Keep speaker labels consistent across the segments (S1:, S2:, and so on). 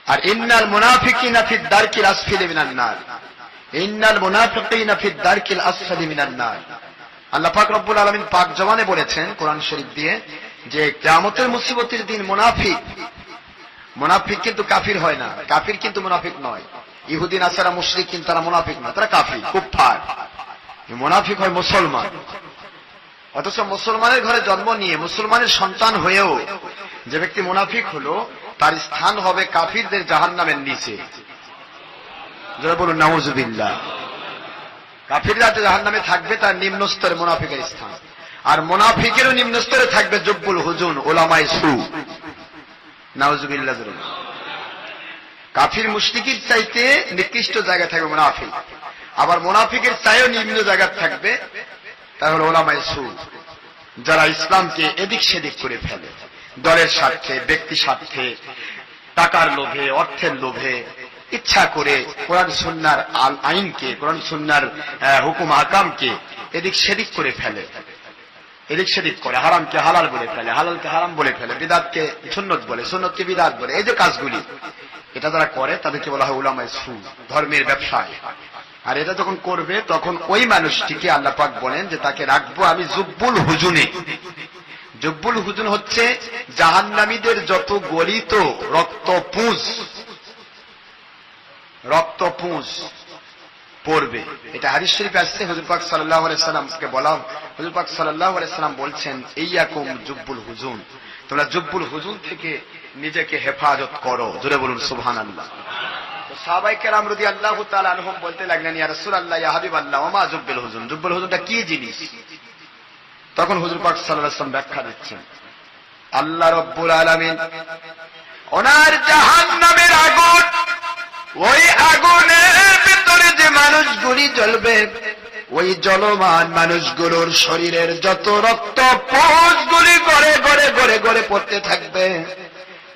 S1: আর ইন্নাল মুনাফিকিনা ফিদ দারকিল আসফালি মিনান নার, ইন্নাল মুনাফিকিনা ফিদ দারকিল আসফালি মিনান নার। আল্লাহ পাক রব্বুল আলামিন পাক জবানে বলেছেন কোরআন শরীফ দিয়ে যে কিয়ামতের মুসিবতের দিন মুনাফিক কিন্তু কাফির হয় না, কাফির কিন্তু মুনাফিক নয়। ইহুদি নাসারা মুশরিক কিন্তু তারা মুনাফিক না, তারা কাফির কুফফার। মুনাফিক হয় মুসলমান। অথচ মুসলমানের ঘরে জন্ম নিয়ে মুসলমানের সন্তান হয়েও যে ব্যক্তি মুনাফিক হলো তার স্থান হবে কাফিরদের জাহান্নামের নিচে। যারা বলুন নাউযুবিল্লাহ। কাফিররা জাহান্নামে থাকবে, তার নিম্ন স্তরে মুনাফিকের স্থান। আর মুনাফিকেরও নিম্ন স্তরে থাকবে জুব্বুল হুজুন, উলামায়ে সু। নাউযুবিল্লাহ। কাফির মুশরিকের চাইতে নিকৃষ্ট জায়গা থাকবে মুনাফিক, আবার মুনাফিকের চাইও নিম্ন জায়গা থাকবে তাহলে উলামায়ে সু, যারা ইসলামকে এদিক সেদিক করে ফেলে দলের স্বার্থে, ব্যক্তি স্বার্থে, টাকার লোভে, অর্থের লোভে, ইচ্ছা করে কোরআন সুন্নাহর আইনকে, কোরআন সুন্নাহর হুকুম আহকামকে এদিক সেদিক করে ফেলে, এদিক সেদিক করে, হারামকে হালাল বলে ফেলে, হালালকে হারাম বলে ফেলে, বিদআতকে সুন্নত বলে, সুন্নতকে বিদআত বলে। এই যে কাজগুলি এটা যারা করে তাদেরকে বলা হয় উলামায়ে সু, ধর্মের ব্যবসায়। আর এটা যখন করবে তখন ওই মানুষটিকে আল্লাহ পাক বলেন যে তাকে রাখবো আমি জুব্বুল হুজুনে। জুব্বুল হুজুন হচ্ছে জাহান্নামীদের যত গলিত রক্তপুঁজ পড়বে। এটা হাদিস শরীফে আসছে, হুজুর পাক সাল্লাল্লাহু আলাইহি সাল্লামকে বলা, হুজুর পাক সাল্লাল্লাহু আলাইহি সাল্লাম বলছেন ইয়াকুম জুব্বুল হুজুন, তোমরা জুব্বুল হুজুন থেকে নিজেকে হেফাজত করো। জোরে বলুন সুবহানাল্লাহ। তো সাহাবায়ে কেরাম রাদিয়াল্লাহু তাআলা আনহুম বলতে লাগলেন ইয়া রাসূলুল্লাহ, ইয়া হাবিবাল্লাহ, ওয়া মা জুব্বুল হুজুন, জুব্বুল হুজুনটা কি জিনিস? তখন হুজুর পাক সাল্লাল্লাহু আলাইহি সাল্লাম ব্যাখ্যা দিচ্ছেন, আল্লাহ রাব্বুল আলামিন ওনার জাহান্নামের আগুন, ওই আগুনের ভিতরে যে মানুষগুলি জ্বলবে, ওই জ্বলমান মানুষগুলোর শরীরের যত রক্ত পুঁজগুলি গড়ে গড়ে গড়ে গড়ে পড়তে থাকবে,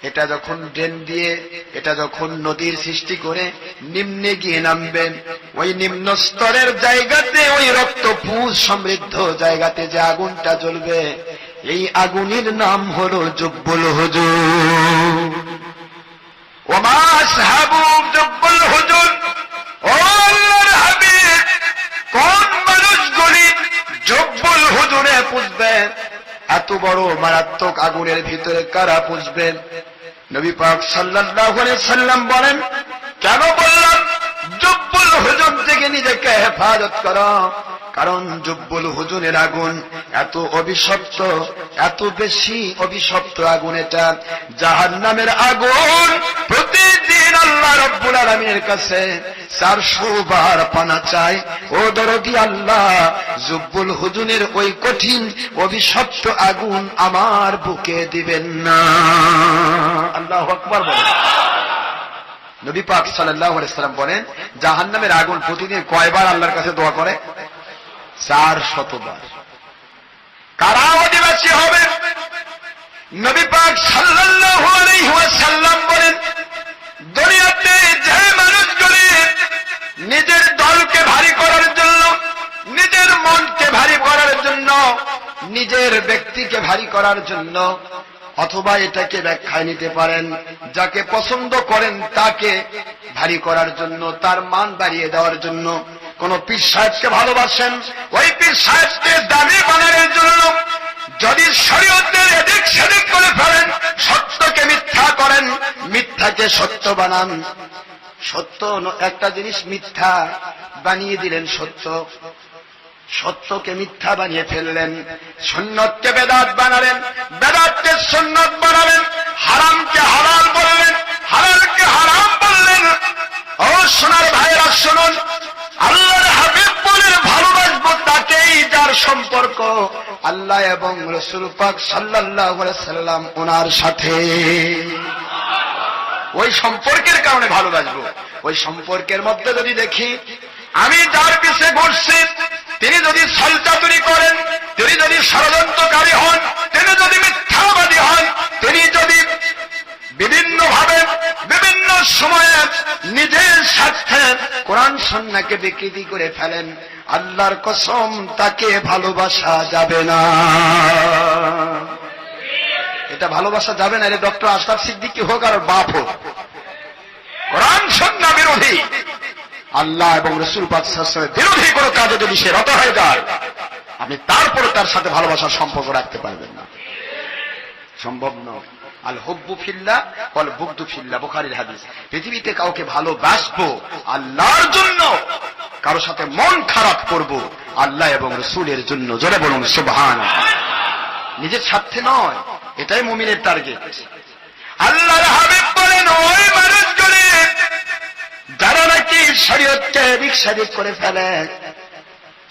S1: এটা যখন ড্রেন দিয়ে, এটা যখন নদীর সৃষ্টি করে নিম্নে গিয়ে নামবে, ওই নিম্ন স্তরের জায়গাতে, ওই রক্ত পুঁজ সমৃদ্ধ জায়গাতে যে আগুনটা জ্বলবে, এই আগুনের নাম হলো জুব্বুল হুজুন। ওমা আসহাবু জুব্বুল হুজুন, ও আল্লাহর হাবিব, কোন মানুষগুলি জুব্বুল হুজুনে পুজবে? এত বড় মারাত্মক আগুনের ভিতরে কারা পুজবেন? নবী পাক সাল্লাল্লাহু আলাইহি সাল্লাম বলেন, কেন বললাম জুব্বুল হুজুন থেকে নিজেকে হেফাজত করো? কারণ জুব্বুল হুজুনের আগুন এত অভিশপ্ত, এত বেশি অভিশপ্ত আগুন, এটা জাহান্নামের আগুন। প্রতিদিন আল্লাহ রাব্বুল আলামিনের কাছে 400 বার পানা চাই, ও দরদি আল্লাহ, জুব্বুল হুজুনের ওই কঠিন অভিশপ্ত আগুন আমার বুকে দিবেন না। আল্লাহু আকবার বলেন। নবী পাক সাল্লাল্লাহু আলাইহি সাল্লাম বলেন, জাহান্নামের আগুন প্রতিদিন কয়বার আল্লাহর কাছে দোয়া করে? 400 বার। কারা অধিবাসী হবে? নবী পাক সাল্লাল্লাহু আলাইহি ওয়াসাল্লাম বলেন, দুনিয়াতে যে মানুষগুলি নিজের দলকে ভারী করার জন্য, নিজের মনকে ভারী করার জন্য, নিজের ব্যক্তিকে ভারী করার জন্য, অথবা এটাকে ব্যাখ্যায় নিতে পারেন যাকে পছন্দ করেন তাকে ভারী করার জন্য, তার মান বাড়িয়ে দেওয়ার জন্য, কোন পীর সাহেবকে ভালোবাসেন, ওই পীর সাহেবকে দামি বানানোর জন্য যদি শরীয়তের এদিক সেদিক করে ফেলেন, সত্যকে মিথ্যা করেন, মিথ্যাকে সত্য বানান, সত্য একটা জিনিস মিথ্যা বানিয়ে দিলেন সত্য, সত্যকে মিথ্যা বানিয়ে ফেললেন, সুন্নতকে বেদাত বানালেন, বেদাতকে সুন্নত বানালেন, হারামকে হালাল বললেন, হালালকে হারাম বললেন। ও সোনার ভাইয়েরা শুনুন, আল্লাহর হাবিব বলেন ভালোবাসবো তাকেই যার সম্পর্ক আল্লাহ এবং রাসূল পাক সাল্লাল্লাহু আলাইহি সাল্লাম ওনার সাথে। ওই সম্পর্কের কারণে ভালোবাসবো। ওই সম্পর্কের মধ্যে যদি দেখি আমি যার পিছে ঘুরছি, তিনি যদি ছলচাতুরি করেন, তিনি যদি ষড়যন্ত্রকারী হন, তিনি যদি মিথ্যাবাদী হন, তিনি যদি বিভিন্ন ভাবে বিভিন্ন সময়ে নিজের স্বার্থে কোরআন সুন্নাহকে বিকৃতি করে ফেলেন, আল্লাহর কসম তাকে ভালোবাসা যাবে না। এটা ভালোবাসা যাবে না। এটা ডক্টর আশরাফ সিদ্দিকী হোক আর বাপ হোক, বিরোধী, আল্লাহ এবং রাসূল পাক সাল্লাল্লাহু আলাইহি ওয়াসাল্লামের বিরোধী কোনো কাজে যদি সে রত হয়ে যায়, আপনি তারপরে তার সাথে ভালোবাসার সম্পর্ক রাখতে পারবেন না, সম্ভব নয়। আল হুব্বু ফিল্লাহ ওয়াল বুগদু ফিল্লাহ, বুখারীর হাদিস। পৃথিবীতে কাউকে ভালোবাসবো আল্লাহর জন্য, কারো সাথে মন খারাপ করব আল্লাহ এবং রাসূলের জন্য। জোরে বলুন সুবহানাল্লাহ। নিজের স্বার্থে নয়, এটাই মুমিনের টার্গেট। আল্লাহর হাবিব বলেন, ওই মানুষগুলি যারা নাকি শরীয়তকে এদিক সেদিক করে ফেলে,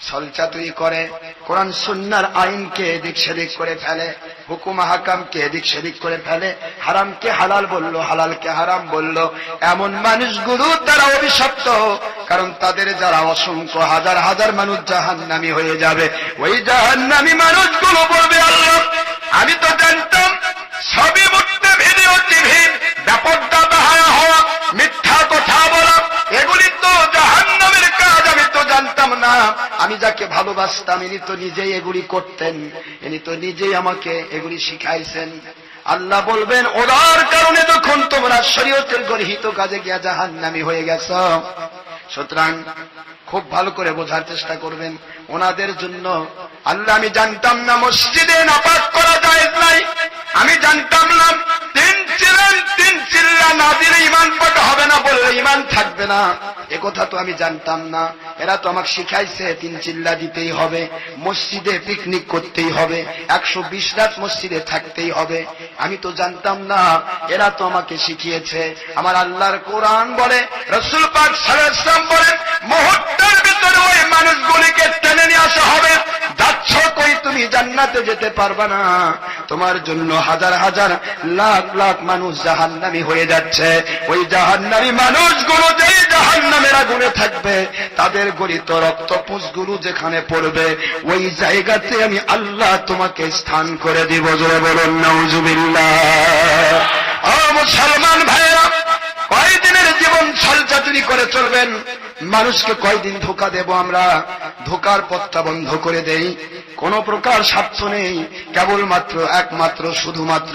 S1: ছলচাতুরি করে, কোরআন সুন্নাহর আইনকে এদিক সেদিক করে ফেলে, হুকুম হাকামকে এদিক সেদিক করে ফেলে, হারামকে হালাল বলল, হালালকে হারাম বলল, এমন মানুষগুলো তারা অভিশপ্ত। কারণ তাদের যারা অসংখ্য হাজার হাজার মানুষ জাহান্নামী হয়ে যাবে। ওই জাহান্নামী মানুষগুলো বলবে, আল্লাহ আমি তো জানতাম সবই মুক্তি ভিডিও টিভি, ব্যাপারটা বাহায়া হওয়া, মিথ্যা কথা বলা, এগুলি তো জাহান্নামের কাজ, আমি তো জানতাম না। আমি যাকে ভালোবাসতাম ইনি তো নিজেই এগুলি করতেন, ইনি তো নিজেই আমাকে এগুলি শিখাইছেন। আল্লাহ বলবেন, ওদের কারণে যখন তোমরা শরীয়তের গর্হিত কাজে গিয়া জাহান্নামী হয়ে গেছ। সুতরাং খুব ভালো করে বোঝার চেষ্টা করবেন, ওনাদের জন্য আল্লাহ আমি জানতাম না মসজিদে নাপাক করা জায়েজ নাই, আমি জানতাম না তিন চিল্লা না দিলে ঈমান পাক হবে না, বললে ঈমান থাকবে না, একথা তো আমি জানতাম না। এরা তো আমাকে শিখাইছে তিন চিল্লা দিতেই হবে, মসজিদে পিকনিক করতেই হবে, 120 রাত মসজিদে থাকতেই হবে, আমি তো জানতাম না। এরা তো আমাকে শিখিয়েছে। আমার আল্লাহর কোরআন বলে, রাসূল পাক সাল্লাল্লাহু আলাইহি ওয়াসাল্লাম বলেন, মুহূর্তের ভিতরে ওই মানুষগুলিকে টেনে নিয়ে আসা হবে। যাচ্ছ কই, তুমি জান্নাতে যেতে পারবে না, তোমার জন্য হাজার হাজার লাখ লাখ মানুষ জাহান্নামী হয়ে যাচ্ছে। ওই জাহান্নামী মানুষগুলো যেই জাহান্নামের আগুনে থাকবে, তাদের গলিত রক্তপুঞ্জগুলো যেখানে পড়বে, ওই জায়গাতে আমি আল্লাহ তোমাকে স্থান করে দিব। জোরে বলুন নাউজুবিল্লাহ। ও মুসলমান ভাইরা, কয়দিনের জীবন ছলচাতুরি করে চলবেন? মানুষকে কয়দিন ধোঁকা দেব আমরা? ধোঁকার পথটা বন্ধ করে দেই, কোন প্রকার স্বার্থ নেই, কেবলমাত্র একমাত্র শুধুমাত্র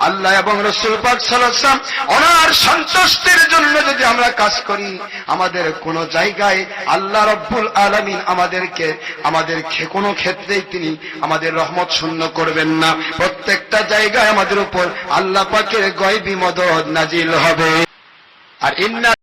S1: আল্লাহ এবং রাসূল পাক সাল্লাল্লাহু আলাইহি ওয়াসাল্লাম ওনার সন্তুষ্টির জন্য যদি আমরা কাজ করি, আমাদের কোন জায়গায় আল্লাহ রাব্বুল আলামিন আমাদের কোনো ক্ষেত্রেই তিনি আমাদের রহমত শূন্য করবেন না। প্রত্যেকটা জায়গায় আমাদের উপর আল্লাহ পাকের গায়বী মদদ নাজিল হবে। আর ইন্না